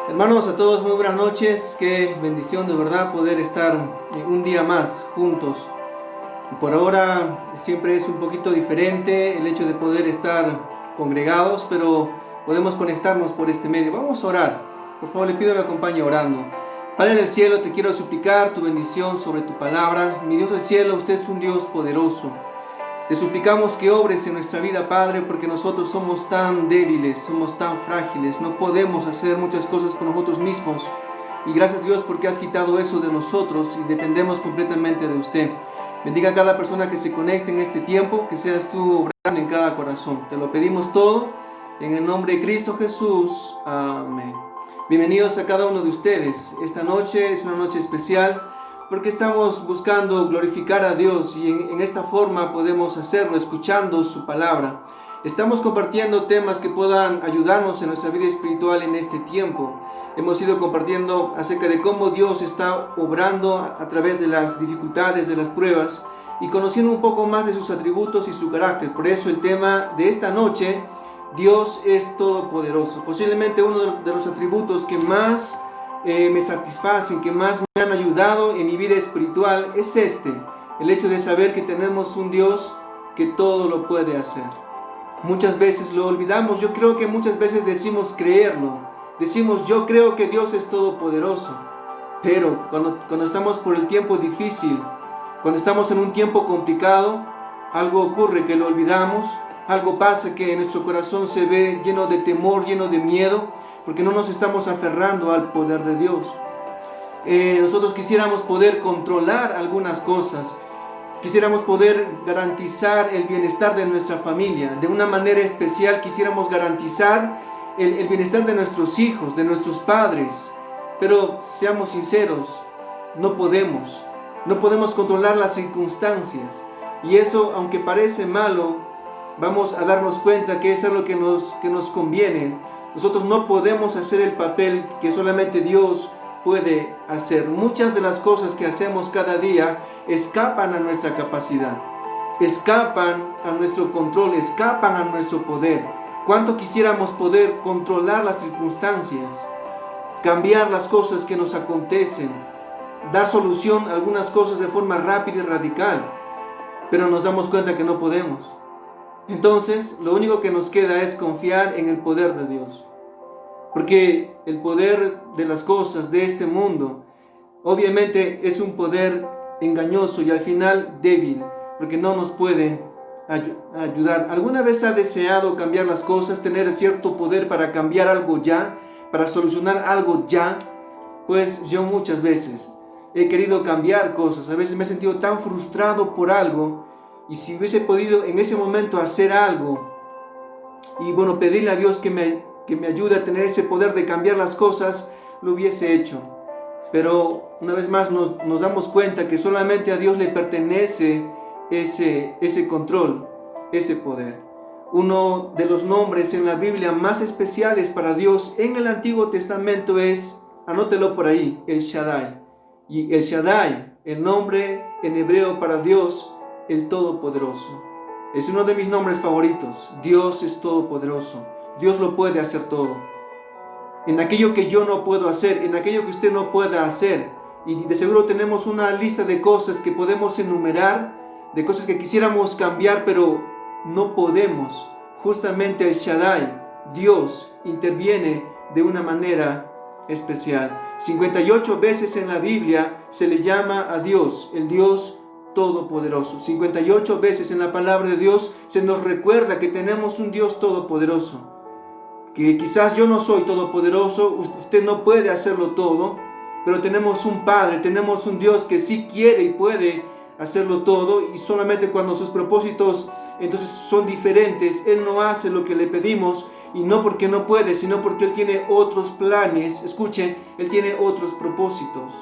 Hermanos, a todos muy buenas noches. Qué bendición de verdad poder estar un día más juntos. Por ahora siempre es un poquito diferente el hecho de poder estar congregados, pero podemos conectarnos por este medio. Vamos a orar. Por favor, le pido que me acompañe orando. Padre del cielo, te quiero suplicar tu bendición sobre tu palabra. Mi Dios del cielo, usted es un Dios poderoso. Te suplicamos que obres en nuestra vida, Padre, porque nosotros somos tan débiles, somos tan frágiles, no podemos hacer muchas cosas por nosotros mismos. Y gracias, Dios, porque has quitado eso de nosotros y dependemos completamente de usted. Bendiga a cada persona que se conecte en este tiempo, que seas tú obrando en cada corazón. Te lo pedimos todo en el nombre de Cristo Jesús. Amén. Bienvenidos a cada uno de ustedes. Esta noche es una noche especial, porque estamos buscando glorificar a Dios y en esta forma podemos hacerlo escuchando su palabra. Estamos compartiendo temas que puedan ayudarnos en nuestra vida espiritual en este tiempo. Hemos ido compartiendo acerca de cómo Dios está obrando a través de las dificultades, de las pruebas, y conociendo un poco más de sus atributos y su carácter. Por eso el tema de esta noche, Dios es todopoderoso. Posiblemente uno de los atributos que más me satisfacen, que más me han ayudado en mi vida espiritual es el hecho de saber que tenemos un Dios que todo lo puede hacer. Muchas veces lo olvidamos. Yo creo que muchas veces decimos creerlo, decimos yo creo que Dios es todopoderoso, pero cuando estamos por el tiempo difícil, cuando estamos en un tiempo complicado, algo ocurre que lo olvidamos, algo pasa que en nuestro corazón se ve lleno de temor, lleno de miedo, porque no nos estamos aferrando al poder de Dios. Nosotros quisiéramos poder controlar algunas cosas, quisiéramos poder garantizar el bienestar de nuestra familia, de una manera especial quisiéramos garantizar el bienestar de nuestros hijos, de nuestros padres, pero seamos sinceros, no podemos controlar las circunstancias, y eso, aunque parece malo, vamos a darnos cuenta que es algo que nos conviene. Nosotros no podemos hacer el papel que solamente Dios puede hacer. Muchas de las cosas que hacemos cada día escapan a nuestra capacidad, escapan a nuestro control, escapan a nuestro poder. ¿Cuánto quisiéramos poder controlar las circunstancias, cambiar las cosas que nos acontecen, dar solución a algunas cosas de forma rápida y radical? Pero nos damos cuenta que no podemos. Entonces, lo único que nos queda es confiar en el poder de Dios. Porque el poder de las cosas de este mundo, obviamente es un poder engañoso y al final débil, porque no nos puede ayudar. ¿Alguna vez ha deseado cambiar las cosas, tener cierto poder para cambiar algo ya, para solucionar algo ya? Pues yo muchas veces he querido cambiar cosas, a veces me he sentido tan frustrado por algo, y si hubiese podido en ese momento hacer algo y pedirle a Dios que me ayude a tener ese poder de cambiar las cosas, lo hubiese hecho. Pero una vez más nos damos cuenta que solamente a Dios le pertenece ese control, ese poder. Uno de los nombres en la Biblia más especiales para Dios en el Antiguo Testamento es, anótelo por ahí, El Shaddai. Y El Shaddai, el nombre en hebreo para Dios, el Todopoderoso. Es uno de mis nombres favoritos. Dios es todopoderoso. Dios lo puede hacer todo. En aquello que yo no puedo hacer, en aquello que usted no pueda hacer. Y de seguro tenemos una lista de cosas que podemos enumerar, de cosas que quisiéramos cambiar, pero no podemos. Justamente el Shaddai, Dios, interviene de una manera especial. 58 veces en la Biblia se le llama a Dios, el Dios todopoderoso. 58 veces en la palabra de Dios se nos recuerda que tenemos un Dios todopoderoso. Que quizás yo no soy todopoderoso, usted no puede hacerlo todo, pero tenemos un Padre, tenemos un Dios que sí quiere y puede hacerlo todo, y solamente cuando sus propósitos entonces son diferentes, Él no hace lo que le pedimos, y no porque no puede, sino porque Él tiene otros planes. Escuchen, Él tiene otros propósitos.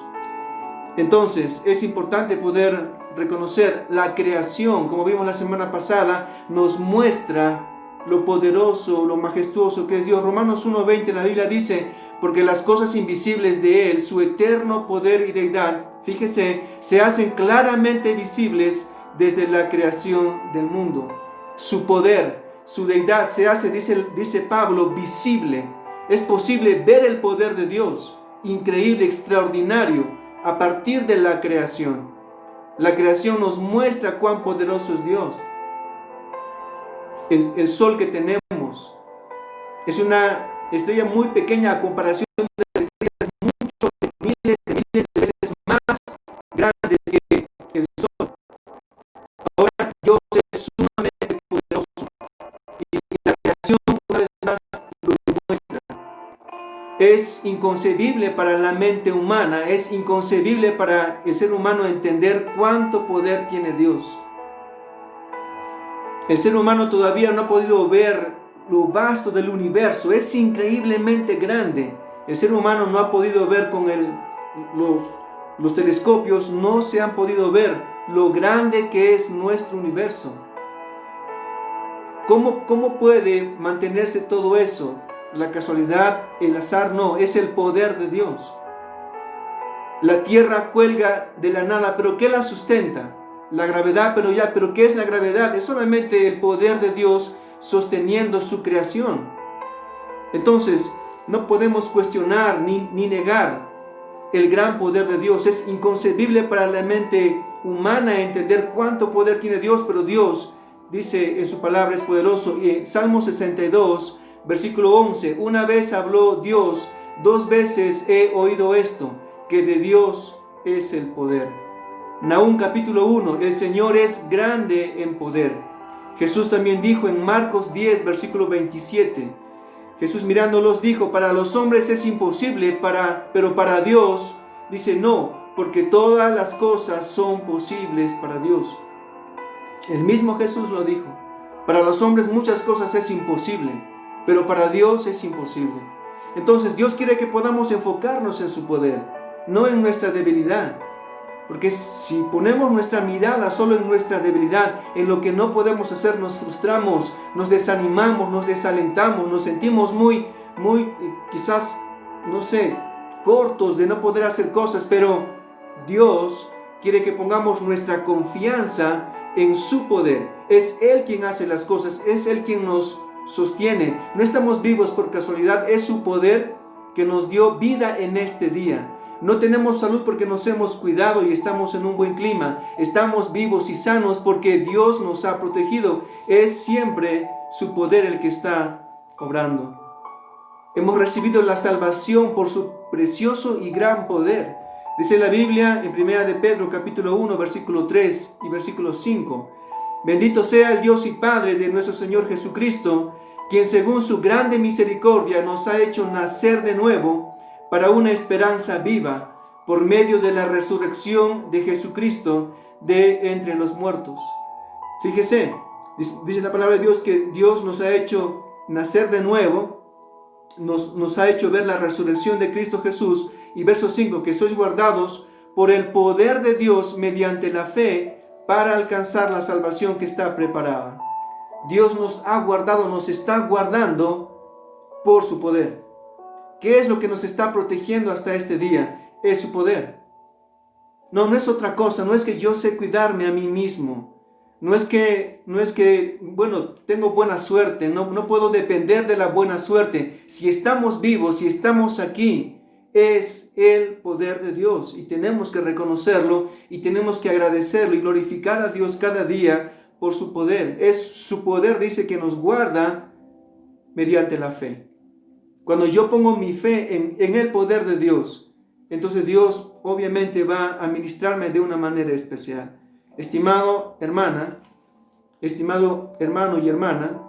Entonces es importante poder reconocer la creación, como vimos la semana pasada, nos muestra lo poderoso, lo majestuoso que es Dios. Romanos 1:20, la Biblia dice, porque las cosas invisibles de Él, su eterno poder y deidad, fíjese, se hacen claramente visibles desde la creación del mundo. Su poder, su deidad se hace, dice Pablo, visible Es posible ver el poder de Dios, increíble, extraordinario, a partir de la creación. La creación nos muestra cuán poderoso es Dios. El sol que tenemos es una estrella muy pequeña a comparación de las estrellas miles de veces más grandes que el sol. Ahora Dios es sumamente poderoso y la creación una vez más lo demuestra. Es inconcebible para la mente humana, es inconcebible para el ser humano entender cuánto poder tiene Dios. El ser humano todavía no ha podido ver lo vasto del universo, es increíblemente grande. El ser humano no ha podido ver con los telescopios, no se han podido ver lo grande que es nuestro universo. ¿Cómo puede mantenerse todo eso? La casualidad, el azar, no, es el poder de Dios. La tierra cuelga de la nada, pero ¿qué la sustenta? La gravedad, pero ¿qué es la gravedad? Es solamente el poder de Dios sosteniendo su creación. Entonces, no podemos cuestionar ni negar el gran poder de Dios. Es inconcebible para la mente humana entender cuánto poder tiene Dios, pero Dios dice en su palabra es poderoso. Y Salmo 62, versículo 11, una vez habló Dios, 2 veces he oído esto, que de Dios es el poder. Nahum capítulo 1, el Señor es grande en poder. Jesús también dijo en Marcos 10, versículo 27, Jesús mirándolos dijo, para los hombres es imposible, pero para Dios, dice no, porque todas las cosas son posibles para Dios. El mismo Jesús lo dijo, para los hombres muchas cosas es imposible, pero para Dios es imposible. Entonces Dios quiere que podamos enfocarnos en su poder, no en nuestra debilidad. Porque si ponemos nuestra mirada solo en nuestra debilidad, en lo que no podemos hacer, nos frustramos, nos desanimamos, nos desalentamos, nos sentimos muy, quizás, no sé, cortos de no poder hacer cosas, pero Dios quiere que pongamos nuestra confianza en su poder. Es Él quien hace las cosas, es Él quien nos sostiene. No estamos vivos por casualidad, es su poder que nos dio vida en este día. No tenemos salud porque nos hemos cuidado y estamos en un buen clima. Estamos vivos y sanos porque Dios nos ha protegido. Es siempre su poder el que está obrando. Hemos recibido la salvación por su precioso y gran poder. Dice la Biblia en 1 de Pedro capítulo 1 versículo 3 y versículo 5. Bendito sea el Dios y Padre de nuestro Señor Jesucristo, quien según su grande misericordia nos ha hecho nacer de nuevo para una esperanza viva por medio de la resurrección de Jesucristo de entre los muertos. Fíjese, dice la palabra de Dios que Dios nos ha hecho nacer de nuevo, nos ha hecho ver la resurrección de Cristo Jesús, y verso 5, que sois guardados por el poder de Dios mediante la fe para alcanzar la salvación que está preparada. Dios nos ha guardado, nos está guardando por su poder. ¿Qué es lo que nos está protegiendo hasta este día? Es su poder. No es otra cosa, no es que yo sé cuidarme a mí mismo. No es que, bueno, tengo buena suerte, no puedo depender de la buena suerte. Si estamos vivos, si estamos aquí, es el poder de Dios y tenemos que reconocerlo y tenemos que agradecerlo y glorificar a Dios cada día por su poder. Es su poder, dice, que nos guarda mediante la fe. Cuando yo pongo mi fe en el poder de Dios, entonces Dios obviamente va a ministrarme de una manera especial. Estimado hermano y hermana,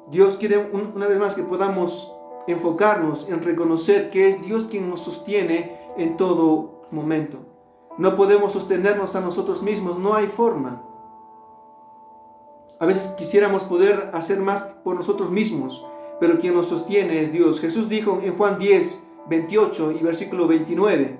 Dios quiere una vez más que podamos enfocarnos en reconocer que es Dios quien nos sostiene en todo momento. No podemos sostenernos a nosotros mismos, no hay forma. A veces quisiéramos poder hacer más por nosotros mismos, pero quien nos sostiene es Dios. Jesús dijo en Juan 10, 28 y versículo 29.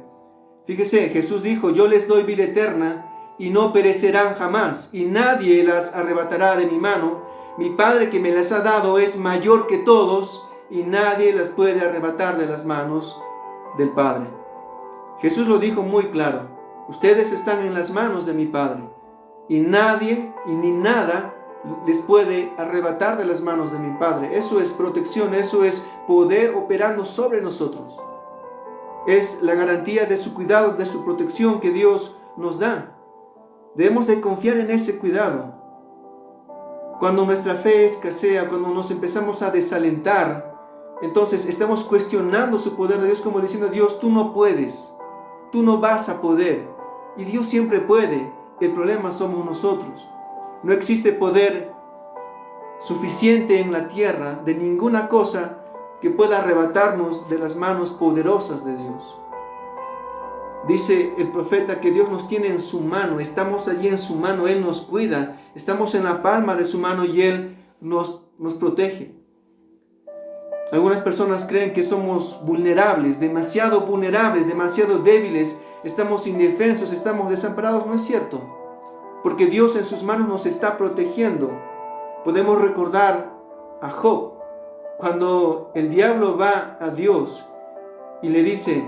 Fíjese, Jesús dijo, yo les doy vida eterna y no perecerán jamás, y nadie las arrebatará de mi mano. Mi Padre que me las ha dado es mayor que todos, y nadie las puede arrebatar de las manos del Padre. Jesús lo dijo muy claro. Ustedes están en las manos de mi Padre, y nadie y ni nada les puede arrebatar de las manos de mi Padre. Eso es protección, eso es poder operando sobre nosotros. Es la garantía de su cuidado, de su protección que Dios nos da. Debemos de confiar en ese cuidado. Cuando nuestra fe escasea, cuando nos empezamos a desalentar, entonces estamos cuestionando su poder de Dios, como diciendo: Dios, tú no puedes, tú no vas a poder. Y Dios siempre puede. El problema somos nosotros. No existe poder suficiente en la tierra de ninguna cosa que pueda arrebatarnos de las manos poderosas de Dios. Dice el profeta que Dios nos tiene en su mano, estamos allí en su mano, Él nos cuida, estamos en la palma de su mano y Él nos protege. Algunas personas creen que somos vulnerables, demasiado débiles, estamos indefensos, estamos desamparados. No es cierto, porque Dios en sus manos nos está protegiendo. Podemos recordar a Job, cuando el diablo va a Dios y le dice: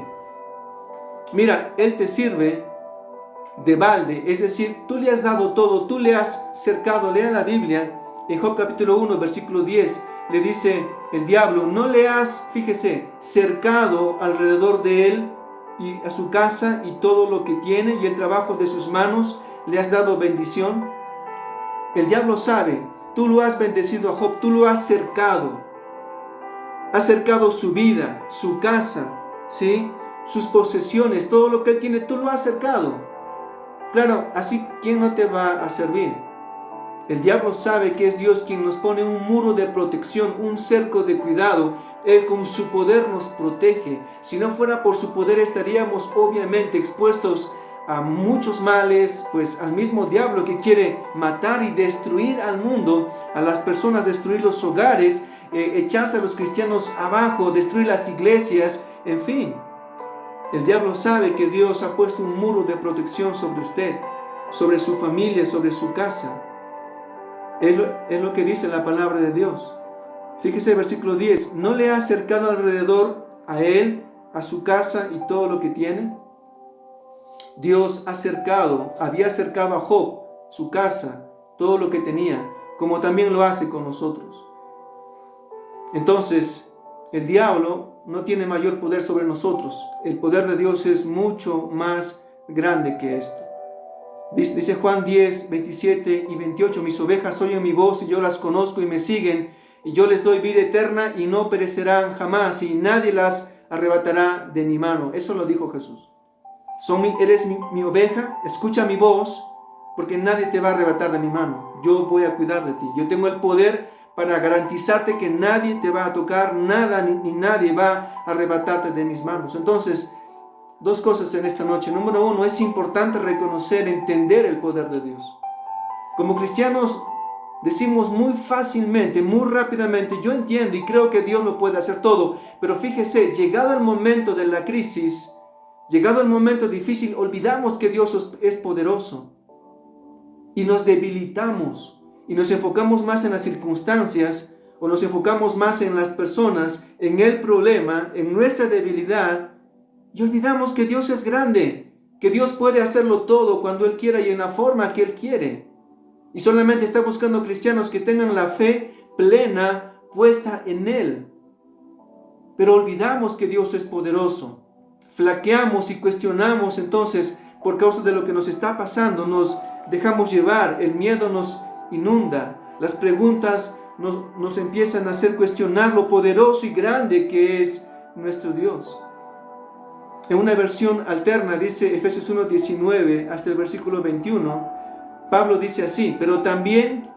mira, él te sirve de balde, es decir, tú le has dado todo, tú le has cercado. Lea la Biblia, en Job capítulo 1, versículo 10, le dice el diablo: no le has, fíjese, cercado alrededor de él y a su casa y todo lo que tiene y el trabajo de sus manos, le has dado bendición. El diablo sabe, tú lo has bendecido a Job, tú lo has cercado su vida, su casa, ¿sí?, sus posesiones, todo lo que él tiene, tú lo has cercado. Claro, así, ¿quién no te va a servir? El diablo sabe que es Dios quien nos pone un muro de protección, un cerco de cuidado. Él con su poder nos protege. Si no fuera por su poder, estaríamos obviamente expuestos a muchos males, pues al mismo diablo que quiere matar y destruir al mundo, a las personas, destruir los hogares, echarse a los cristianos abajo, destruir las iglesias, en fin. El diablo sabe que Dios ha puesto un muro de protección sobre usted, sobre su familia, sobre su casa. Es lo que dice la palabra de Dios. Fíjese el versículo 10. ¿No le ha acercado alrededor a él, a su casa y todo lo que tiene? Dios había acercado a Job, su casa, todo lo que tenía, como también lo hace con nosotros. Entonces, el diablo no tiene mayor poder sobre nosotros. El poder de Dios es mucho más grande que esto. Dice Juan 10, 27 y 28, mis ovejas oyen mi voz y yo las conozco y me siguen, y yo les doy vida eterna y no perecerán jamás, y nadie las arrebatará de mi mano. Eso lo dijo Jesús. Eres mi oveja, escucha mi voz, porque nadie te va a arrebatar de mi mano. Yo voy a cuidar de ti. Yo tengo el poder para garantizarte que nadie te va a tocar, nada ni nadie va a arrebatarte de mis manos. Entonces, dos cosas en esta noche. Número uno, es importante reconocer, entender el poder de Dios. Como cristianos decimos muy fácilmente, muy rápidamente: yo entiendo y creo que Dios lo puede hacer todo. Pero fíjese, llegado el momento de la crisis, llegado el momento difícil, olvidamos que Dios es poderoso y nos debilitamos y nos enfocamos más en las circunstancias, o nos enfocamos más en las personas, en el problema, en nuestra debilidad, y olvidamos que Dios es grande, que Dios puede hacerlo todo cuando Él quiera y en la forma que Él quiere. Y solamente está buscando cristianos que tengan la fe plena puesta en Él. Pero olvidamos que Dios es poderoso. Flaqueamos y cuestionamos entonces por causa de lo que nos está pasando. Nos dejamos llevar, el miedo nos inunda. Las preguntas nos empiezan a hacer cuestionar lo poderoso y grande que es nuestro Dios. En una versión alterna dice Efesios 1:19 hasta el versículo 21, Pablo dice así: pero también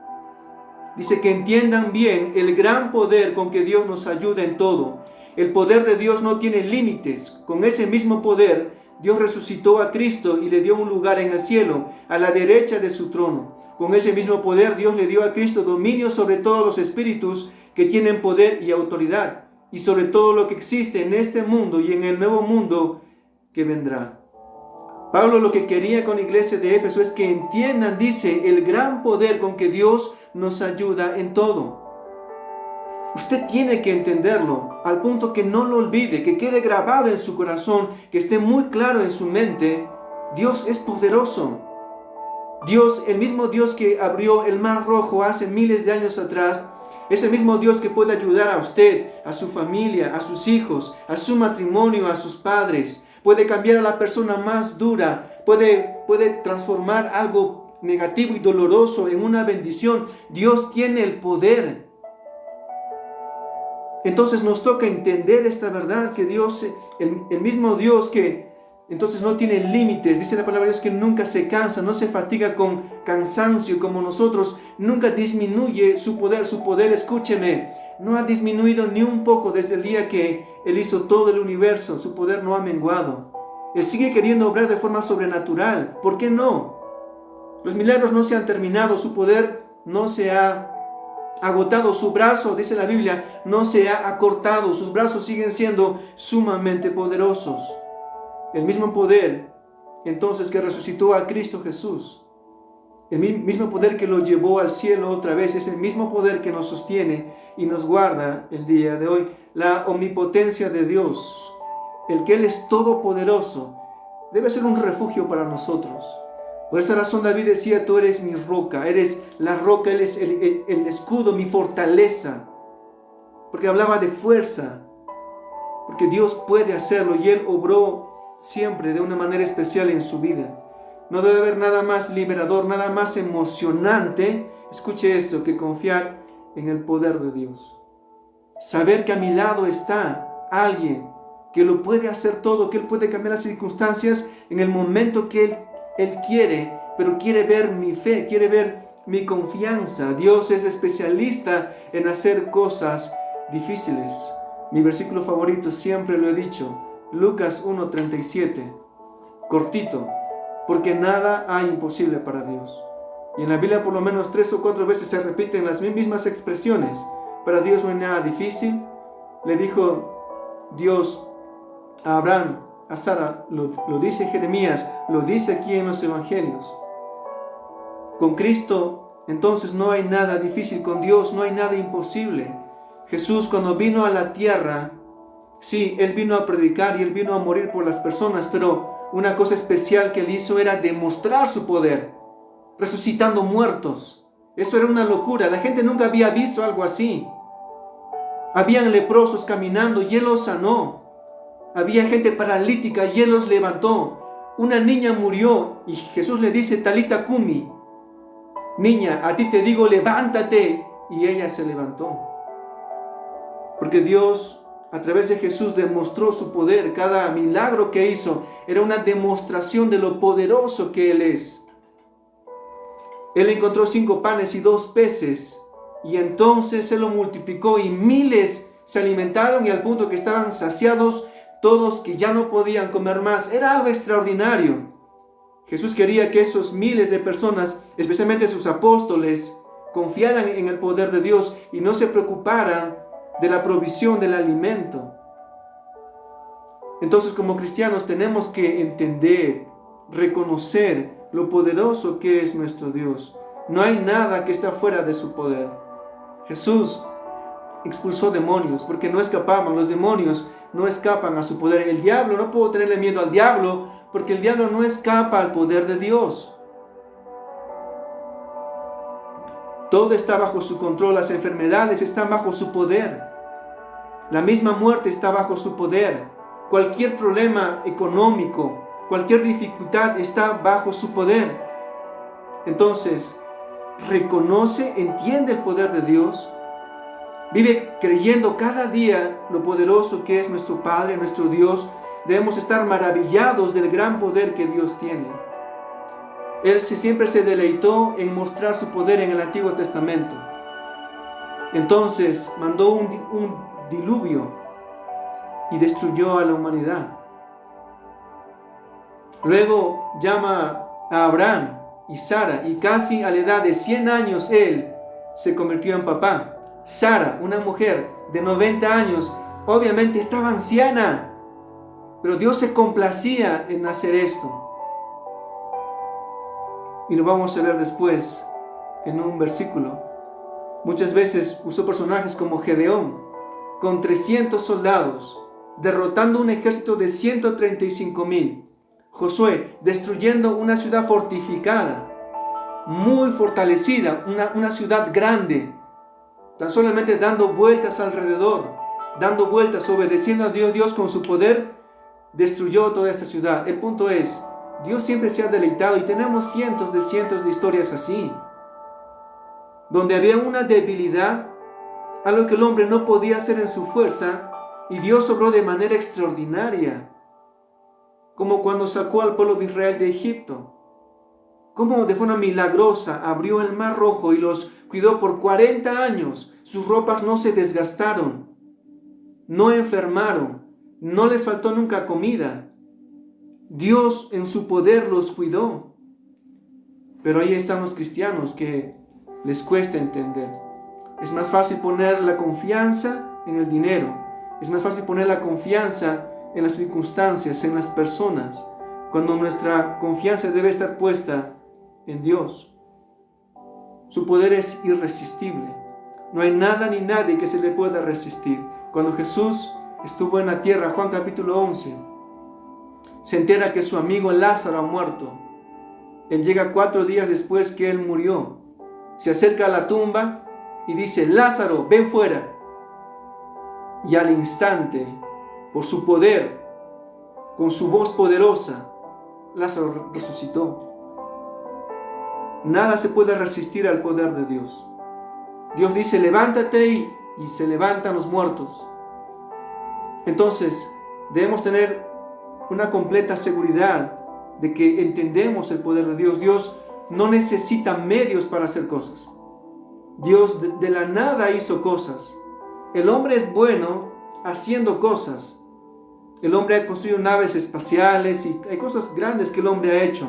dice que entiendan bien el gran poder con que Dios nos ayuda en todo. El poder de Dios no tiene límites. Con ese mismo poder, Dios resucitó a Cristo y le dio un lugar en el cielo, a la derecha de su trono. Con ese mismo poder, Dios le dio a Cristo dominio sobre todos los espíritus que tienen poder y autoridad, y sobre todo lo que existe en este mundo y en el nuevo mundo que vendrá. Pablo lo que quería con la iglesia de Éfeso es que entiendan, dice, el gran poder con que Dios nos ayuda en todo. Usted tiene que entenderlo al punto que no lo olvide, que quede grabado en su corazón, que esté muy claro en su mente. Dios es poderoso. Dios, el mismo Dios que abrió el Mar Rojo hace miles de años atrás, es el mismo Dios que puede ayudar a usted, a su familia, a sus hijos, a su matrimonio, a sus padres. Puede cambiar a la persona más dura, puede transformar algo negativo y doloroso en una bendición. Dios tiene el poder. Entonces nos toca entender esta verdad, que Dios, el mismo Dios que entonces no tiene límites, dice la palabra de Dios que nunca se cansa, no se fatiga con cansancio como nosotros, nunca disminuye su poder, escúcheme, no ha disminuido ni un poco desde el día que Él hizo todo el universo, su poder no ha menguado. Él sigue queriendo obrar de forma sobrenatural, ¿por qué no? Los milagros no se han terminado, su poder no se ha agotado, su brazo, dice la Biblia, no se ha acortado, sus brazos siguen siendo sumamente poderosos. El mismo poder, entonces, que resucitó a Cristo Jesús, el mismo poder que lo llevó al cielo otra vez, es el mismo poder que nos sostiene y nos guarda el día de hoy. La omnipotencia de Dios, el que Él es todopoderoso, debe ser un refugio para nosotros. Por esa razón David decía, tú eres mi roca, eres la roca, Él es el escudo, mi fortaleza. Porque hablaba de fuerza, porque Dios puede hacerlo y Él obró siempre de una manera especial en su vida. No debe haber nada más liberador, nada más emocionante, escuche esto, que confiar en el poder de Dios. Saber que a mi lado está alguien que lo puede hacer todo, que Él puede cambiar las circunstancias en el momento que Él quiere, pero quiere ver mi fe, quiere ver mi confianza. Dios es especialista en hacer cosas difíciles. Mi versículo favorito, siempre lo he dicho, Lucas 1:37, cortito, porque nada hay imposible para Dios. Y en la Biblia por lo menos 3 o 4 veces se repiten las mismas expresiones. Para Dios no hay nada difícil. Le dijo Dios a Abraham, a Sara, lo dice Jeremías, lo dice aquí en los evangelios. Con Cristo entonces no hay nada difícil, con Dios no hay nada imposible. Jesús, cuando vino a la tierra, sí, Él vino a predicar y Él vino a morir por las personas, pero una cosa especial que Él hizo era demostrar su poder, resucitando muertos. Eso era una locura, la gente nunca había visto algo así. Habían leprosos caminando y Él los sanó. Había gente paralítica y Él los levantó. Una niña murió y Jesús le dice, Talita Cumi, niña, a ti te digo, levántate. Y ella se levantó. Porque Dios, a través de Jesús, demostró su poder. Cada milagro que hizo era una demostración de lo poderoso que Él es. Él encontró 5 panes y 2 peces. Y entonces Él lo multiplicó y miles se alimentaron y al punto que estaban saciados todos, que ya no podían comer más. Era algo extraordinario. Jesús quería que esos miles de personas, especialmente sus apóstoles, confiaran en el poder de Dios y no se preocuparan de la provisión del alimento. Entonces, como cristianos tenemos que entender, reconocer lo poderoso que es nuestro Dios. No hay nada que está fuera de su poder. Jesús expulsó demonios porque no escapaban. Los demonios no escapan a su poder. El diablo, no puedo tenerle miedo al diablo porque el diablo no escapa al poder de Dios. Todo está bajo su control. Las enfermedades están bajo su poder. La misma muerte está bajo su poder. Cualquier problema económico, cualquier dificultad está bajo su poder. Entonces, reconoce, entiende el poder de Dios. Vive creyendo cada día lo poderoso que es nuestro Padre, nuestro Dios. Debemos estar maravillados del gran poder que Dios tiene. Él siempre se deleitó en mostrar su poder en el Antiguo Testamento. Entonces mandó un diluvio y destruyó a la humanidad. Luego llama a Abraham y Sara, y casi a la edad de 100 años él se convirtió en papá. Sara, una mujer de 90 años, obviamente estaba anciana, pero Dios se complacía en hacer esto. Y lo vamos a ver después en un versículo. Muchas veces usó personajes como Gedeón, con 300 soldados, derrotando un ejército de 135,000. Josué, destruyendo una ciudad fortificada. muy fortalecida, una ciudad grande, tan solamente dando vueltas alrededor, dando vueltas, obedeciendo a Dios. Dios con su poder destruyó toda esta ciudad. El punto es, Dios siempre se ha deleitado, y tenemos cientos de historias así, donde había una debilidad, algo que el hombre no podía hacer en su fuerza, y Dios obró de manera extraordinaria, como cuando sacó al pueblo de Israel de Egipto, como de forma milagrosa abrió el mar Rojo y los cuidó por 40 años. Sus ropas no se desgastaron, no enfermaron, no les faltó nunca comida. Dios en su poder los cuidó. Pero ahí están los cristianos que les cuesta entender. Es más fácil poner la confianza en el dinero. Es más fácil poner la confianza en las circunstancias, en las personas, cuando nuestra confianza debe estar puesta en Dios. Su poder es irresistible. No hay nada ni nadie que se le pueda resistir. Cuando Jesús estuvo en la tierra, Juan capítulo 11, se entera que su amigo Lázaro ha muerto. Él llega 4 días después que él murió. Se acerca a la tumba y dice: Lázaro, ven fuera. Y al instante, por su poder, con su voz poderosa, Lázaro resucitó. Nada se puede resistir al poder de Dios. Dios dice: levántate, y se levantan los muertos. Entonces, debemos tener una completa seguridad de que entendemos el poder de Dios. Dios no necesita medios para hacer cosas. Dios de la nada hizo cosas. El hombre es bueno haciendo cosas. El hombre ha construido naves espaciales y hay cosas grandes que el hombre ha hecho,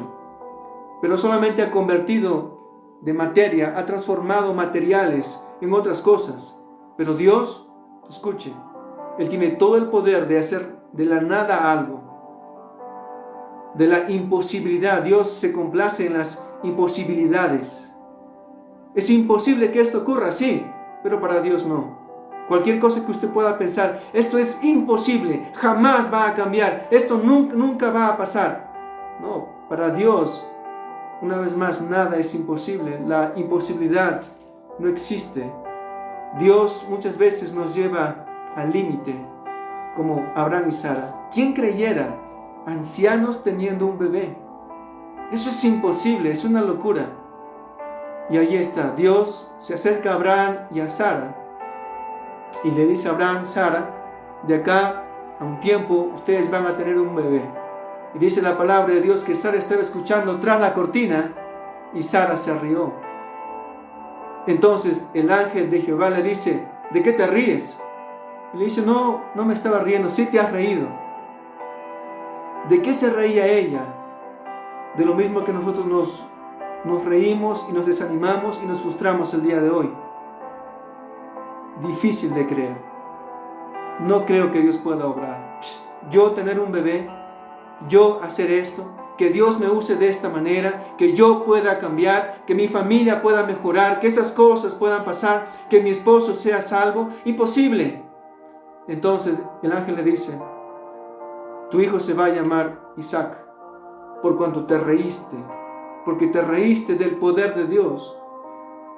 pero solamente ha convertido de materia, ha transformado materiales en otras cosas. Pero Dios, escuche, Él tiene todo el poder de hacer de la nada algo. De la imposibilidad, Dios se complace en las imposibilidades. Es imposible que esto ocurra, sí, pero para Dios no. Cualquier cosa que usted pueda pensar, esto es imposible, jamás va a cambiar, esto nunca va a pasar. No, para Dios, una vez más, nada es imposible. La imposibilidad no existe. Dios muchas veces nos lleva al límite, como Abraham y Sara. ¿Quién creyera? Ancianos teniendo un bebé. Eso es imposible, es una locura. Y ahí está, Dios se acerca a Abraham y a Sara y le dice a Abraham: Sara, de acá a un tiempo ustedes van a tener un bebé. Y dice la palabra de Dios que Sara estaba escuchando tras la cortina y Sara se rió. Entonces el ángel de Jehová le dice: ¿de qué te ríes? Y le dice: no me estaba riendo. Sí te has reído. ¿De qué se reía ella? De lo mismo que nosotros nos reímos y nos desanimamos y nos frustramos el día de hoy. Difícil de creer. No creo que Dios pueda obrar. Yo tener un bebé, yo hacer esto, que Dios me use de esta manera, que yo pueda cambiar, que mi familia pueda mejorar, que esas cosas puedan pasar, que mi esposo sea salvo. Imposible. Entonces el ángel le dice: tu hijo se va a llamar Isaac, por cuanto te reíste, porque te reíste del poder de Dios.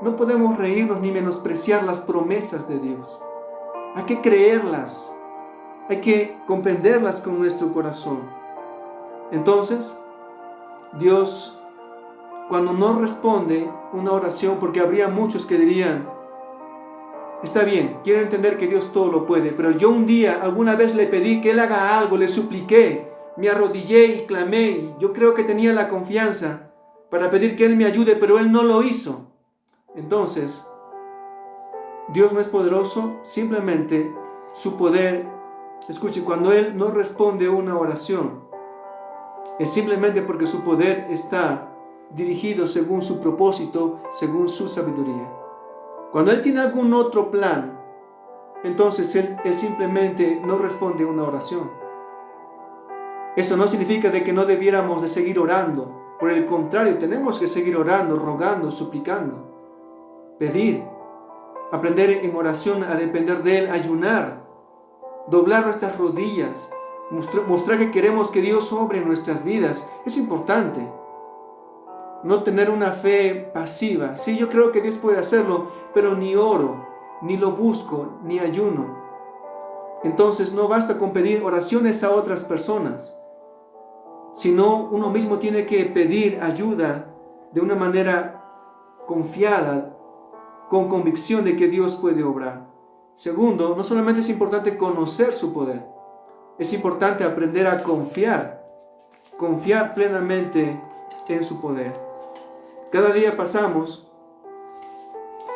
No podemos reírnos ni menospreciar las promesas de Dios. Hay que creerlas, hay que comprenderlas con nuestro corazón. Entonces, Dios, cuando no responde una oración, porque habría muchos que dirían: está bien, quiero entender que Dios todo lo puede, pero yo un día, alguna vez le pedí que Él haga algo, le supliqué, me arrodillé y clamé, y yo creo que tenía la confianza para pedir que Él me ayude, pero Él no lo hizo. Entonces, Dios no es poderoso, simplemente su poder, escuche, cuando Él no responde una oración, es simplemente porque su poder está dirigido según su propósito, según su sabiduría. Cuando Él tiene algún otro plan, entonces Él simplemente no responde una oración. Eso no significa de que no debiéramos de seguir orando. Por el contrario, tenemos que seguir orando, rogando, suplicando, pedir, aprender en oración a depender de Él, ayunar, doblar nuestras rodillas, mostrar que queremos que Dios obre en nuestras vidas. Es importante. no tener una fe pasiva. Sí, yo creo que Dios puede hacerlo, pero ni oro, ni lo busco, ni ayuno. Entonces no basta con pedir oraciones a otras personas, sino uno mismo tiene que pedir ayuda de una manera confiada, con convicción de que Dios puede obrar. Segundo, no solamente es importante conocer su poder, es importante aprender a confiar plenamente en su poder. Cada día pasamos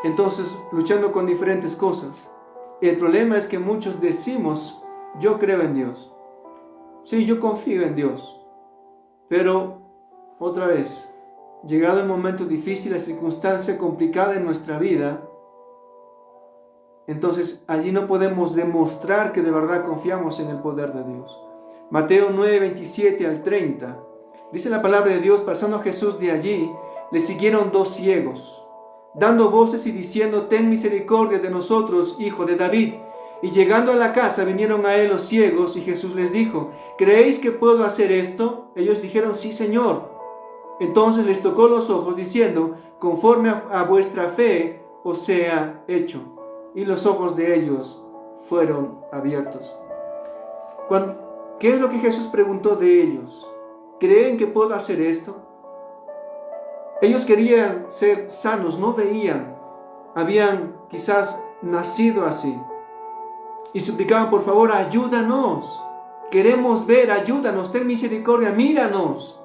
entonces luchando con diferentes cosas. El problema es que muchos decimos, yo creo en Dios. Sí, yo confío en Dios. Pero, otra vez, llegado el momento difícil, la circunstancia complicada en nuestra vida, entonces allí no podemos demostrar que de verdad confiamos en el poder de Dios. Mateo 9, 27 al 30. Dice la palabra de Dios: pasando Jesús de allí, le siguieron 2 ciegos, dando voces y diciendo, ten misericordia de nosotros, hijo de David. Y llegando a la casa vinieron a él los ciegos, y Jesús les dijo, ¿creéis que puedo hacer esto? Ellos dijeron, sí, Señor. Entonces les tocó los ojos, diciendo, conforme a vuestra fe os sea hecho. Y los ojos de ellos fueron abiertos. ¿Qué es lo que Jesús preguntó de ellos? ¿Creen que puedo hacer esto? Ellos querían ser sanos, no veían. Habían quizás nacido así. Y suplicaban, por favor, ayúdanos. Queremos ver, ayúdanos, ten misericordia, míranos.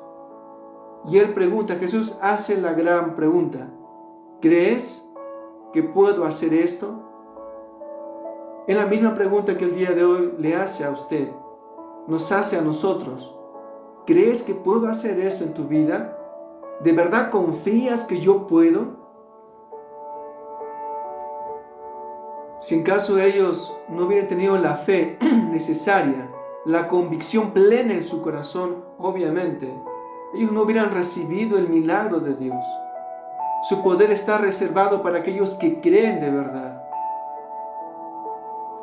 Y él pregunta, Jesús hace la gran pregunta, ¿crees que puedo hacer esto? Es la misma pregunta que el día de hoy le hace a usted, nos hace a nosotros. ¿Crees que puedo hacer esto en tu vida? ¿De verdad confías que yo puedo? Si en caso ellos no hubieran tenido la fe necesaria, la convicción plena en su corazón, obviamente, ellos no hubieran recibido el milagro de Dios. Su poder está reservado para aquellos que creen de verdad.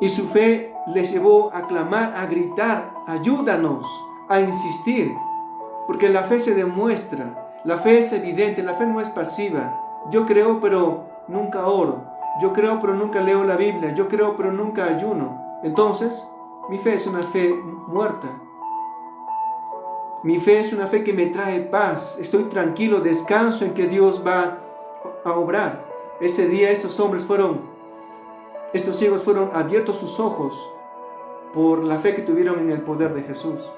Y su fe les llevó a clamar, a gritar, ayúdanos, a insistir. Porque la fe se demuestra, la fe es evidente, la fe no es pasiva. Yo creo pero nunca oro. Yo creo pero nunca leo la Biblia. Yo creo pero nunca ayuno. Entonces, mi fe es una fe muerta. Mi fe es una fe que me trae paz. Estoy tranquilo, descanso en que Dios va a obrar. Ese día estos ciegos fueron abiertos sus ojos por la fe que tuvieron en el poder de Jesús.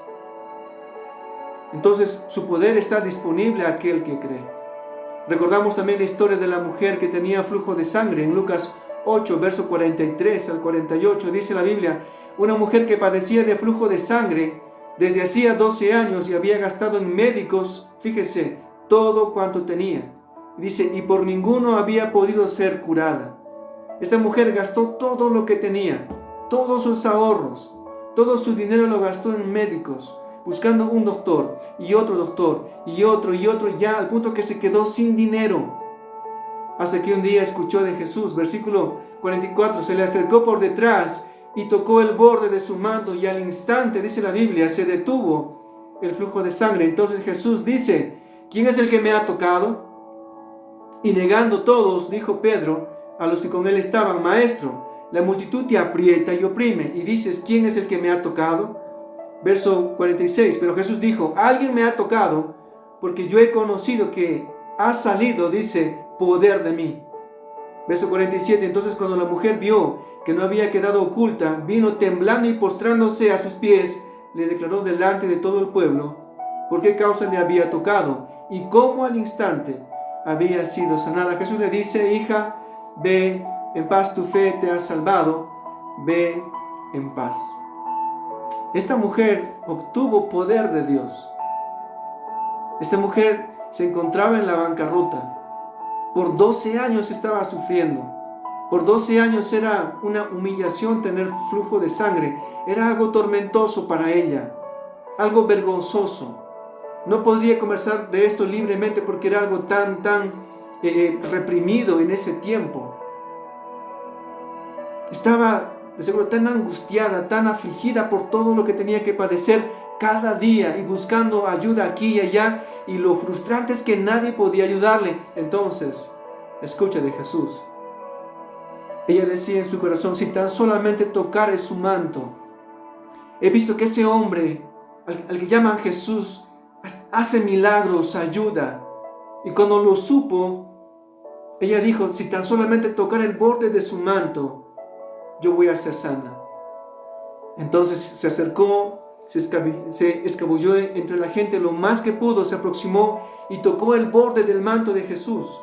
Entonces su poder está disponible a aquel que cree. Recordamos también la historia de la mujer que tenía flujo de sangre. En Lucas 8, verso 43 al 48, dice la Biblia, una mujer que padecía de flujo de sangre desde hacía 12 años y había gastado en médicos, fíjese, todo cuanto tenía. Dice, y por ninguno había podido ser curada. Esta mujer gastó todo lo que tenía, todos sus ahorros, todo su dinero lo gastó en médicos, buscando un doctor y otro y otro, ya al punto que se quedó sin dinero. Hasta que un día escuchó de Jesús, versículo 44, se le acercó por detrás y tocó el borde de su manto y al instante, dice la Biblia, se detuvo el flujo de sangre. Entonces Jesús dice, ¿quién es el que me ha tocado? Y negando todos, dijo Pedro a los que con él estaban, Maestro, la multitud te aprieta y oprime y dices, ¿quién es el que me ha tocado? Verso 46, pero Jesús dijo, alguien me ha tocado porque yo he conocido que ha salido, dice, poder de mí. Verso 47, entonces cuando la mujer vio que no había quedado oculta, vino temblando y postrándose a sus pies, le declaró delante de todo el pueblo por qué causa le había tocado y cómo al instante había sido sanada. Jesús le dice, hija, ve en paz, tu fe te ha salvado, ve en paz. Esta mujer obtuvo poder de Dios. Esta mujer se encontraba en la bancarrota. Por 12 años estaba sufriendo. Por 12 años era una humillación tener flujo de sangre. Era algo tormentoso para ella, algo vergonzoso. No podría conversar de esto libremente porque era algo tan reprimido en ese tiempo. Estaba de seguro tan angustiada, tan afligida por todo lo que tenía que padecer cada día y buscando ayuda aquí y allá, y lo frustrante es que nadie podía ayudarle. Entonces, escucha de Jesús. Ella decía en su corazón, si tan solamente tocare su manto. He visto que ese hombre, al que llaman Jesús, hace milagros, ayuda. Y cuando lo supo, ella dijo, si tan solamente tocar el borde de su manto, yo voy a ser sana. Entonces se acercó, se escabulló entre la gente lo más que pudo, se aproximó y tocó el borde del manto de Jesús.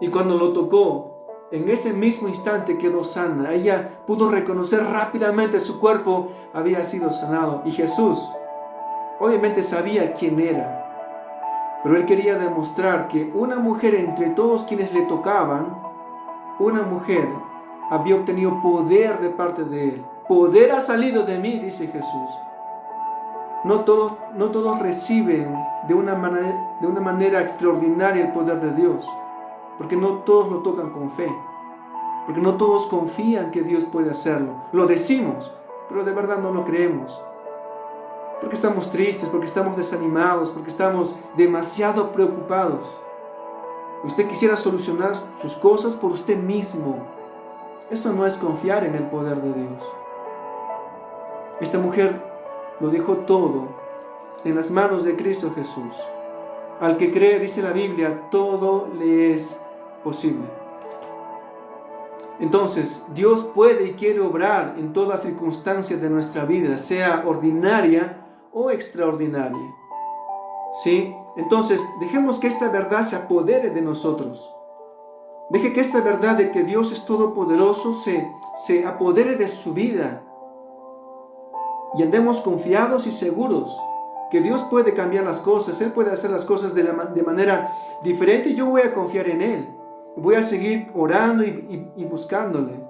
Y cuando lo tocó, en ese mismo instante quedó sana. Ella pudo reconocer rápidamente su cuerpo había sido sanado. Y Jesús obviamente sabía quién era. Pero él quería demostrar que una mujer entre todos quienes le tocaban, una mujer había obtenido poder de parte de él. Poder ha salido de mí, dice Jesús. No todos reciben de una manera extraordinaria el poder de Dios. Porque no todos lo tocan con fe. Porque no todos confían que Dios puede hacerlo. Lo decimos, pero de verdad no lo creemos. Porque estamos tristes, porque estamos desanimados, porque estamos demasiado preocupados. Usted quisiera solucionar sus cosas por usted mismo. Eso no es confiar en el poder de Dios. Esta mujer lo dejó todo en las manos de Cristo Jesús. Al que cree, dice la Biblia, todo le es posible. Entonces, Dios puede y quiere obrar en todas circunstancias de nuestra vida, sea ordinaria o extraordinaria. ¿Sí? Entonces, dejemos que esta verdad se apodere de nosotros. Deje que esta verdad de que Dios es todopoderoso se apodere de su vida. Y andemos confiados y seguros que Dios puede cambiar las cosas. Él puede hacer las cosas de manera diferente y yo voy a confiar en Él. Voy a seguir orando y buscándole.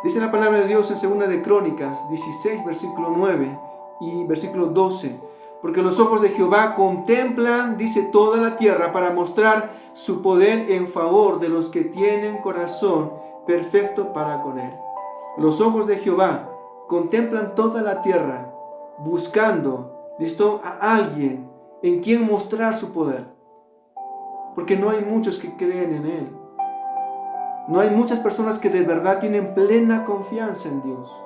Dice la palabra de Dios en 2 de Crónicas 16, versículo 9 y versículo 12. Porque los ojos de Jehová contemplan, dice, toda la tierra para mostrar su poder en favor de los que tienen corazón perfecto para con Él. Los ojos de Jehová contemplan toda la tierra buscando, ¿listo?, a alguien en quien mostrar su poder. Porque no hay muchos que creen en Él. No hay muchas personas que de verdad tienen plena confianza en Dios.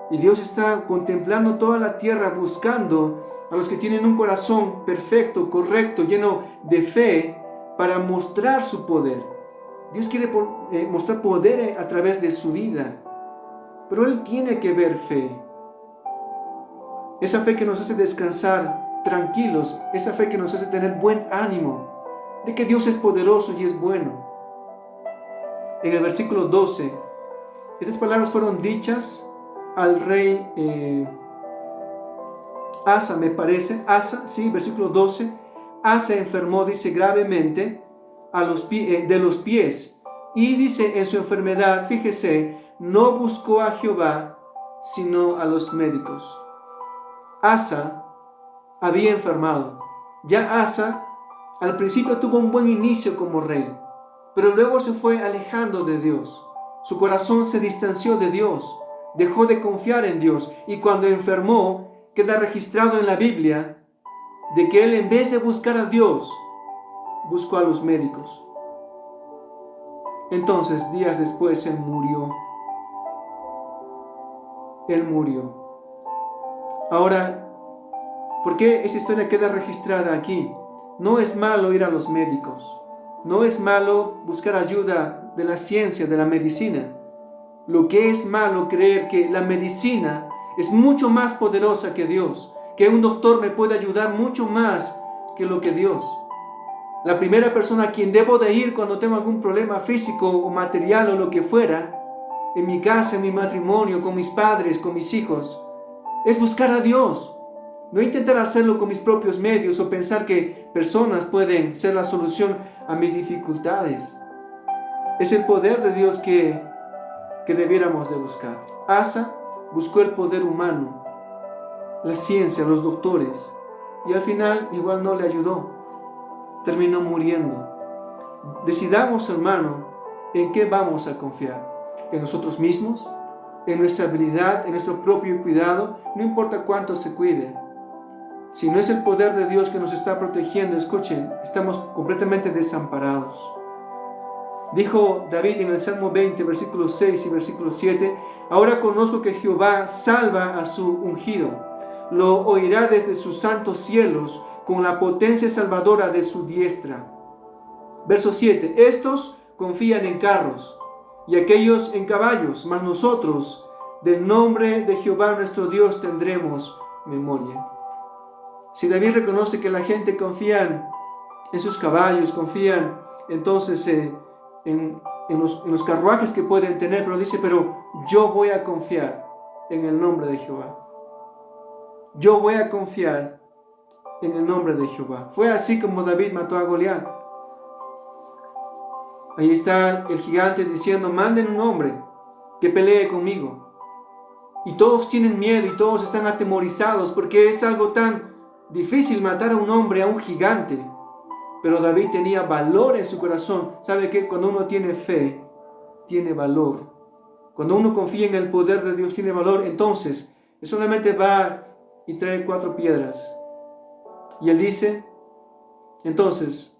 Y Dios está contemplando toda la tierra buscando a los que tienen un corazón perfecto, correcto, lleno de fe para mostrar su poder. Dios quiere mostrar poder a través de su vida. Pero Él tiene que ver fe. Esa fe que nos hace descansar tranquilos. Esa fe que nos hace tener buen ánimo de que Dios es poderoso y es bueno. En el versículo 12, estas palabras fueron dichas al rey Asa, me parece. Asa, sí, versículo 12. Asa enfermó, dice, gravemente de los pies. Y dice en su enfermedad, fíjese, no buscó a Jehová, sino a los médicos. Asa había enfermado. Ya Asa al principio tuvo un buen inicio como rey, pero luego se fue alejando de Dios. Su corazón se distanció de Dios, dejó de confiar en Dios, y cuando enfermó, queda registrado en la Biblia de que él, en vez de buscar a Dios, buscó a los médicos. Entonces, días después, él murió. Él murió. Ahora, ¿por qué esa historia queda registrada aquí? No es malo ir a los médicos. No es malo buscar ayuda de la ciencia, de la medicina. Lo que es malo creer que la medicina es mucho más poderosa que Dios, que un doctor me puede ayudar mucho más que lo que Dios. La primera persona a quien debo de ir cuando tengo algún problema físico o material o lo que fuera, en mi casa, en mi matrimonio, con mis padres, con mis hijos, es buscar a Dios. No intentar hacerlo con mis propios medios o pensar que personas pueden ser la solución a mis dificultades. Es el poder de Dios que debiéramos de buscar. Asa buscó el poder humano, la ciencia, los doctores, y al final igual no le ayudó. Terminó muriendo. Decidamos, hermano, en qué vamos a confiar. ¿En nosotros mismos? en nuestra habilidad, en nuestro propio cuidado, no importa cuánto se cuide. Si no es el poder de Dios que nos está protegiendo, escuchen, estamos completamente desamparados. Dijo David en el Salmo 20, versículos 6 y versículo 7, ahora conozco que Jehová salva a su ungido, lo oirá desde sus santos cielos, con la potencia salvadora de su diestra. Verso 7, estos confían en carros, y aquellos en caballos, mas nosotros del nombre de Jehová nuestro Dios tendremos memoria. Si David reconoce que la gente confía en sus caballos, confían entonces en los carruajes que pueden tener, pero dice, pero yo voy a confiar en el nombre de Jehová. Yo voy a confiar en el nombre de Jehová. Fue así como David mató a Goliat. Ahí está el gigante diciendo, manden un hombre que pelee conmigo. Y todos tienen miedo y todos están atemorizados porque es algo tan difícil matar a un hombre, a un gigante. Pero David tenía valor en su corazón. ¿Sabe qué? Cuando uno tiene fe, tiene valor. Cuando uno confía en el poder de Dios, tiene valor. Entonces, él solamente va y trae 4 piedras. Y él dice, entonces,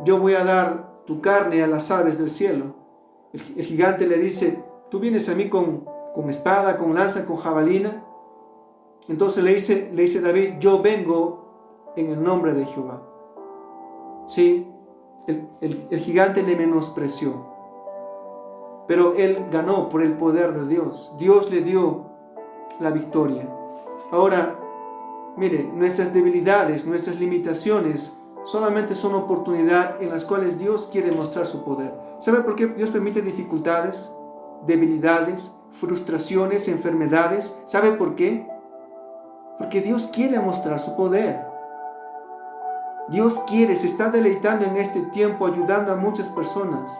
yo voy a dar tu carne a las aves del cielo. El gigante le dice, tú vienes a mí con espada, con lanza, con jabalina. Entonces le dice David, yo vengo en el nombre de Jehová. Sí, el gigante le menospreció, pero él ganó por el poder de Dios. Dios le dio la victoria. Ahora, mire, nuestras debilidades, nuestras limitaciones solamente son oportunidad en las cuales Dios quiere mostrar su poder. ¿Sabe por qué Dios permite dificultades, debilidades, frustraciones, enfermedades? ¿Sabe por qué? Porque Dios quiere mostrar su poder. Dios quiere, se está deleitando en este tiempo, ayudando a muchas personas.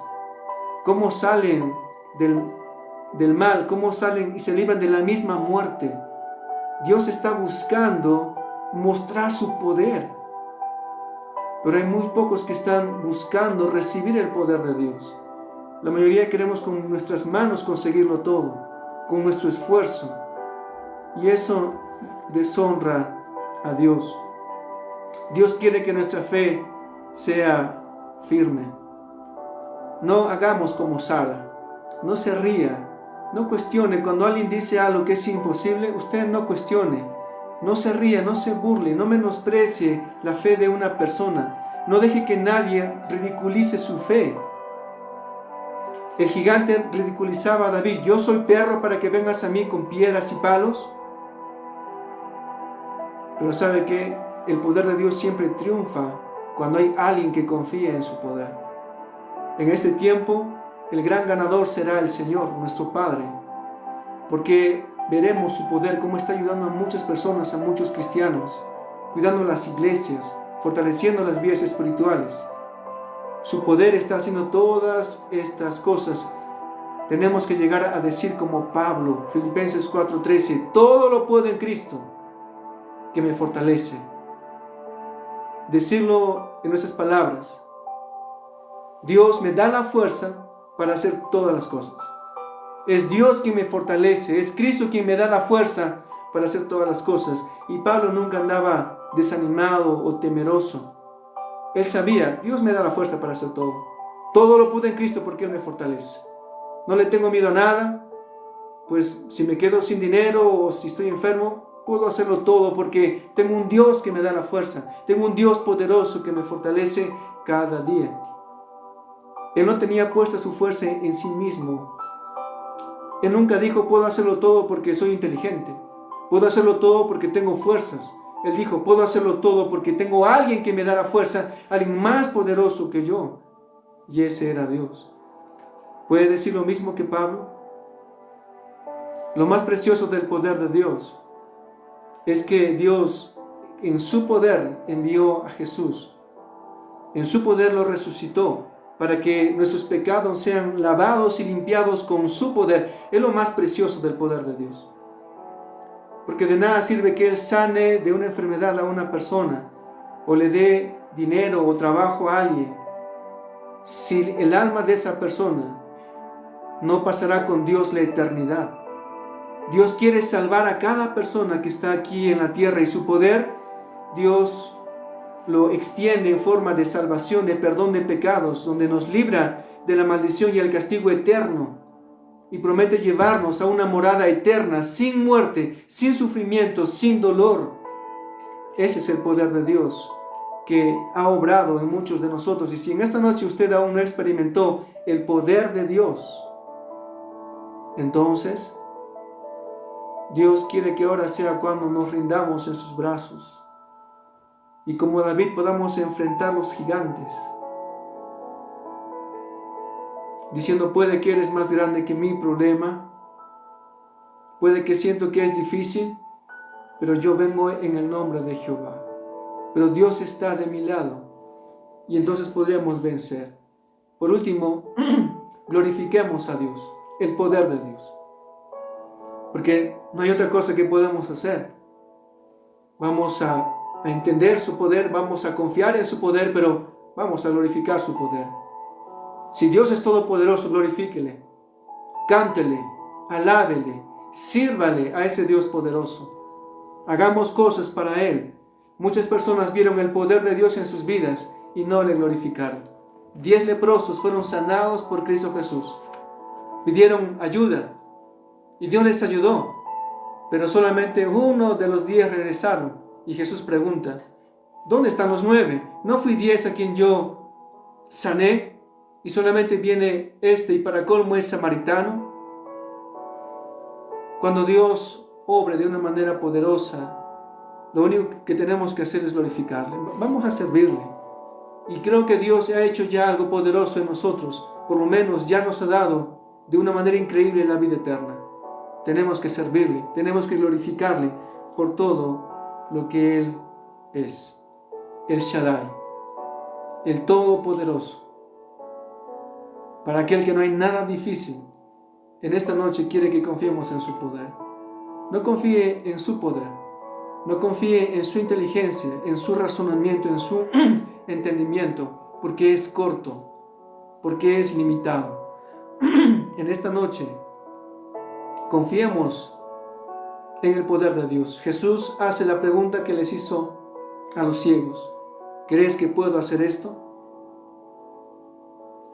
Cómo salen del mal, cómo salen y se libran de la misma muerte. Dios está buscando mostrar su poder. Pero hay muy pocos que están buscando recibir el poder de Dios. La mayoría queremos con nuestras manos conseguirlo todo, con nuestro esfuerzo. Y eso deshonra a Dios. Dios quiere que nuestra fe sea firme. No hagamos como Sara. No se ría. No cuestione. Cuando alguien dice algo que es imposible, usted no cuestione. No se ría, no se burle, no menosprecie la fe de una persona. No deje que nadie ridiculice su fe. El gigante ridiculizaba a David. ¿Yo soy perro para que vengas a mí con piedras y palos? Pero ¿sabe qué? El poder de Dios siempre triunfa cuando hay alguien que confía en su poder. En este tiempo, el gran ganador será el Señor, nuestro Padre, porque veremos su poder, cómo está ayudando a muchas personas, a muchos cristianos, cuidando las iglesias, fortaleciendo las vías espirituales. Su poder está haciendo todas estas cosas. Tenemos que llegar a decir como Pablo, Filipenses 4:13, todo lo puedo en Cristo, que me fortalece. Decirlo en nuestras palabras. Dios me da la fuerza para hacer todas las cosas. Es Dios quien me fortalece, es Cristo quien me da la fuerza para hacer todas las cosas. Y Pablo nunca andaba desanimado o temeroso. Él sabía, Dios me da la fuerza para hacer todo. Todo lo puedo en Cristo porque Él me fortalece. No le tengo miedo a nada, pues si me quedo sin dinero o si estoy enfermo, puedo hacerlo todo porque tengo un Dios que me da la fuerza. Tengo un Dios poderoso que me fortalece cada día. Él no tenía puesta su fuerza en sí mismo. Él nunca dijo, puedo hacerlo todo porque soy inteligente. Puedo hacerlo todo porque tengo fuerzas. Él dijo, puedo hacerlo todo porque tengo a alguien que me da la fuerza, alguien más poderoso que yo. Y ese era Dios. ¿Puede decir lo mismo que Pablo? Lo más precioso del poder de Dios es que Dios en su poder envió a Jesús. En su poder lo resucitó para que nuestros pecados sean lavados y limpiados con su poder. Es lo más precioso del poder de Dios. Porque de nada sirve que Él sane de una enfermedad a una persona o le dé dinero o trabajo a alguien si el alma de esa persona no pasará con Dios la eternidad. Dios quiere salvar a cada persona que está aquí en la tierra y su poder, Dios lo extiende en forma de salvación, de perdón de pecados, donde nos libra de la maldición y el castigo eterno y promete llevarnos a una morada eterna, sin muerte, sin sufrimiento, sin dolor. Ese es el poder de Dios que ha obrado en muchos de nosotros. Y si en esta noche usted aún no experimentó el poder de Dios, entonces Dios quiere que ahora sea cuando nos rindamos en sus brazos y como David podamos enfrentar los gigantes, diciendo: puede que eres más grande que mi problema, puede que siento que es difícil, pero yo vengo en el nombre de Jehová. Pero Dios está de mi lado y entonces podremos vencer. Por último, glorifiquemos a Dios, el poder de Dios, porque no hay otra cosa que podemos hacer. Vamos a entender su poder, vamos a confiar en su poder, pero vamos a glorificar su poder. Si Dios es todopoderoso, glorifíquele, cántele, alábele, sírvale a ese Dios poderoso. Hagamos cosas para Él. Muchas personas vieron el poder de Dios en sus vidas y no le glorificaron. 10 leprosos fueron sanados por Cristo Jesús. Pidieron ayuda y Dios les ayudó, pero solamente uno de los 10 regresaron. Y Jesús pregunta: ¿dónde están los 9? ¿No fui 10 a quien yo sané? Y solamente viene este, y para colmo es samaritano. Cuando Dios obre de una manera poderosa, lo único que tenemos que hacer es glorificarle. Vamos a servirle. Y creo que Dios ha hecho ya algo poderoso en nosotros. Por lo menos ya nos ha dado de una manera increíble la vida eterna. Tenemos que servirle, tenemos que glorificarle por todo lo que Él es. El Shaddai, el Todopoderoso. Para aquel que no hay nada difícil, en esta noche quiere que confiemos en su poder. No confíe en su poder. No confíe en su inteligencia, en su razonamiento, en su entendimiento, porque es corto, porque es limitado. En esta noche, confiemos en el poder de Dios. Jesús hace la pregunta que les hizo a los ciegos: ¿crees que puedo hacer esto?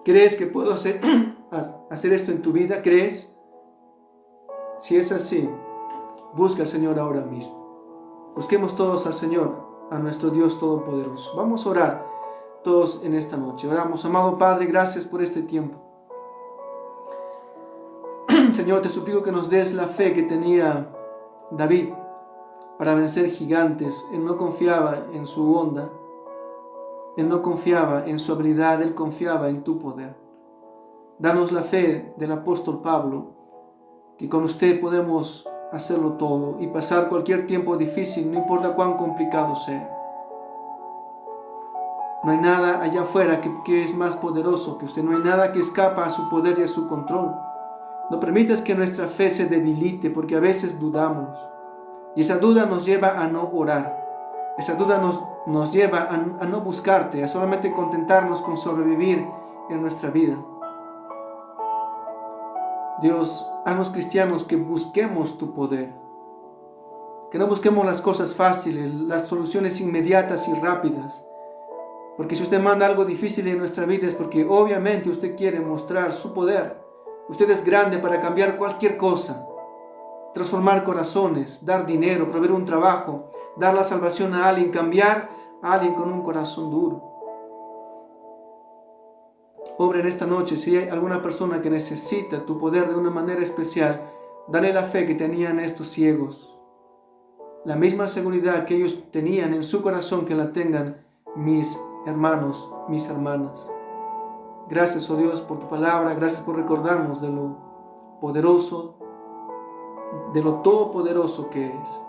¿Crees que puedo hacer esto en tu vida? ¿Crees? Si es así, busca al Señor ahora mismo. Busquemos todos al Señor, a nuestro Dios Todopoderoso. Vamos a orar todos en esta noche. Oramos. Amado Padre, gracias por este tiempo. Señor, te suplico que nos des la fe que tenía David para vencer gigantes. Él no confiaba en su onda, él no confiaba en su habilidad, él confiaba en tu poder. Danos la fe del apóstol Pablo, que con usted podemos hacerlo todo y pasar cualquier tiempo difícil, no importa cuán complicado sea. No hay nada allá afuera que es más poderoso que usted. No hay nada que escapa a su poder y a su control. No permitas que nuestra fe se debilite, porque a veces dudamos. Y esa duda nos lleva a no orar. Esa duda nos lleva a no buscarte, a solamente contentarnos con sobrevivir en nuestra vida. Dios, haznos cristianos que busquemos tu poder. Que no busquemos las cosas fáciles, las soluciones inmediatas y rápidas. Porque si usted manda algo difícil en nuestra vida es porque obviamente usted quiere mostrar su poder. Usted es grande para cambiar cualquier cosa. Transformar corazones, dar dinero, proveer un trabajo, dar la salvación a alguien, cambiar a alguien con un corazón duro. Obra en esta noche. Si hay alguna persona que necesita tu poder de una manera especial, dale la fe que tenían estos ciegos. La misma seguridad que ellos tenían en su corazón, que la tengan mis hermanos, mis hermanas. Gracias, oh Dios, por tu palabra. Gracias por recordarnos de lo poderoso, de lo todopoderoso que eres.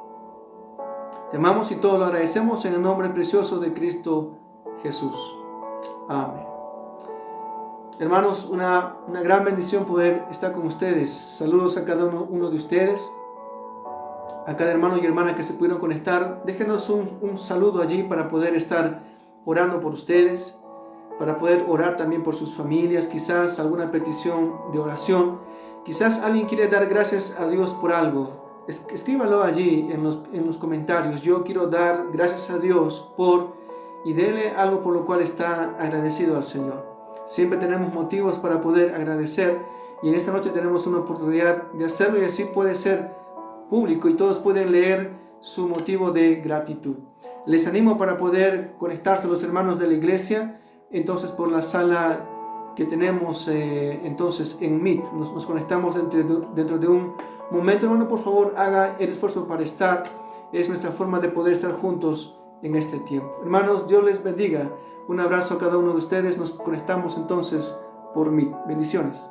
Te amamos y todo lo agradecemos en el nombre precioso de Cristo Jesús. Amén. Hermanos, una gran bendición poder estar con ustedes. Saludos a cada uno de ustedes, a cada hermano y hermana que se pudieron conectar. Déjenos un saludo allí para poder estar orando por ustedes. para poder orar también por sus familias, quizás alguna petición de oración, quizás alguien quiere dar gracias a Dios por algo. Escríbalo allí en los comentarios. Yo quiero dar gracias a Dios por, y dele algo por lo cual está agradecido al Señor. Siempre tenemos motivos para poder agradecer, y en esta noche tenemos una oportunidad de hacerlo, y así puede ser público y todos pueden leer su motivo de gratitud. Les animo para poder conectarse a los hermanos de la iglesia, entonces por la sala que tenemos entonces en Meet. Nos conectamos dentro de un momento. Hermano, por favor, haga el esfuerzo para estar. Es nuestra forma de poder estar juntos en este tiempo. Hermanos, Dios les bendiga. Un abrazo a cada uno de ustedes. Nos conectamos entonces por Meet. Bendiciones.